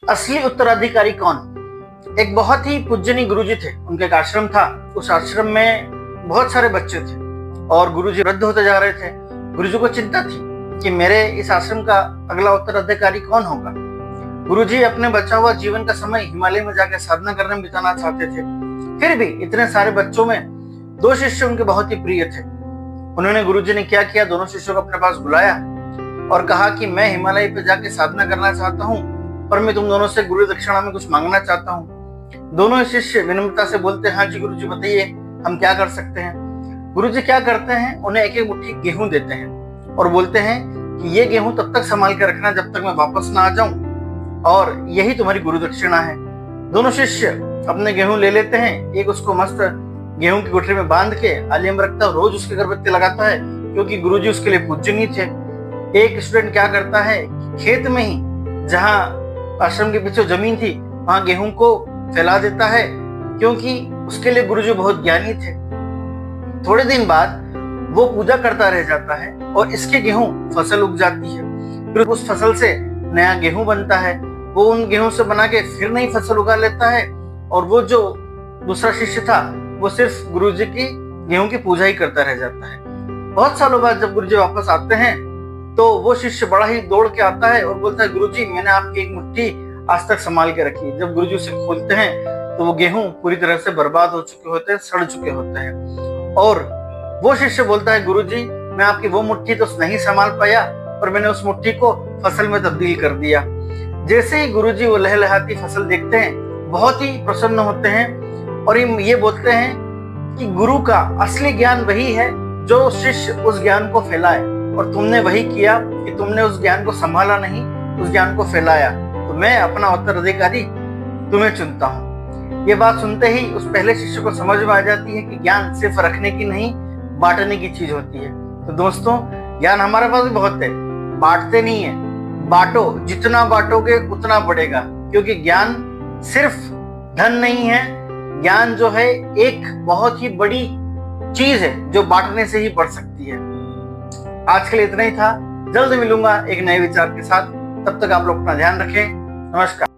असली उत्तराधिकारी कौन? एक बहुत ही पूजनीय गुरुजी थे। उनका एक आश्रम था। उस आश्रम में बहुत सारे बच्चे थे और गुरुजी वृद्ध होते जा रहे थे। गुरुजी को चिंता थी कि मेरे इस आश्रम का अगला उत्तराधिकारी कौन होगा। गुरुजी अपने बचा हुआ जीवन का समय हिमालय में जाकर साधना करने में बिताना चाहते थे। फिर भी इतने सारे बच्चों में दो शिष्य उनके बहुत ही प्रिय थे। उन्होंने गुरुजी ने क्या किया, दोनों शिष्यों को अपने पास बुलाया और कहा कि मैं हिमालय पे जाके साधना करना चाहता हूँ, पर मैं तुम दोनों से गुरु दक्षिणा में कुछ मांगना चाहता हूँ। दोनों शिष्य विनम्रता से बोलते हैं, हाँ जी गुरुजी बताइए, हम क्या कर सकते हैं। गुरुजी क्या करते हैं, उन्हें एक एक मुट्ठी गेहूं देते हैं और बोलते हैं कि ये गेहूं तब तक संभाल के रखना जब तक मैं वापस ना आ जाऊं, और यही तुम्हारी गुरु दक्षिणा है। दोनों शिष्य अपने गेहूं ले लेते हैं। एक उसको मस्त गेहूं की गुठली में बांध के आलिया में रखता है, रोज उसके अगरबत्ती लगाता है क्योंकि गुरुजी उसके लिए पूजनीय थे। एक स्टूडेंट क्या करता है, खेत में ही जहां आश्रम के पीछे जमीन थी वहां गेहूं को फैला देता है क्योंकि उसके लिए गुरुजी बहुत ज्ञानी थे। थोड़े दिन बाद वो पूजा करता रह जाता है और इसके गेहूं फसल उग जाती है। फिर उस फसल से नया गेहूं बनता है। वो उन गेहूं से बना के फिर नई फसल उगा लेता है और वो जो दूसरा शिष्य था वो सिर्फ गुरुजी की गेहूं की पूजा ही करता रह जाता है। बहुत सालों बाद जब गुरुजी वापस आते हैं तो वो शिष्य बड़ा ही दौड़ के आता है और बोलता है, गुरुजी मैंने आपकी एक मुट्ठी आज तक संभाल के रखी। जब गुरुजी उसे खोलते हैं तो वो गेहूं पूरी तरह से बर्बाद हो चुके होते हैं, सड़ चुके होते हैं। और वो शिष्य बोलता है, गुरुजी मैं आपकी वो मुट्ठी तो नहीं संभाल पाया, पर मैंने उस मुट्ठी को फसल में तब्दील कर दिया। जैसे ही गुरुजी वो लहलहाती फसल देखते हैं बहुत ही प्रसन्न होते हैं और ये बोलते हैं कि गुरु का असली ज्ञान वही है जो शिष्य उस ज्ञान को फैलाए, और तुमने वही किया कि तुमने उस ज्ञान को संभाला नहीं, उस ज्ञान को फैलाया। तो मैं अपना उत्तराधिकारी तुम्हें चुनता हूँ। ये बात सुनते ही उस पहले शिष्य को समझ में आ जाती है कि ज्ञान सिर्फ रखने की नहीं, बांटने की चीज होती है। तो दोस्तों, ज्ञान हमारे पास भी बहुत है, बांटते नहीं है। बांटो, जितना बांटोगे उतना बढ़ेगा, क्योंकि ज्ञान सिर्फ धन नहीं है। ज्ञान जो है एक बहुत ही बड़ी चीज है जो बांटने से ही बढ़ सकती है। आज के लिए इतना ही था। जल्द मिलूंगा एक नए विचार के साथ। तब तक आप लोग अपना ध्यान रखें। नमस्कार।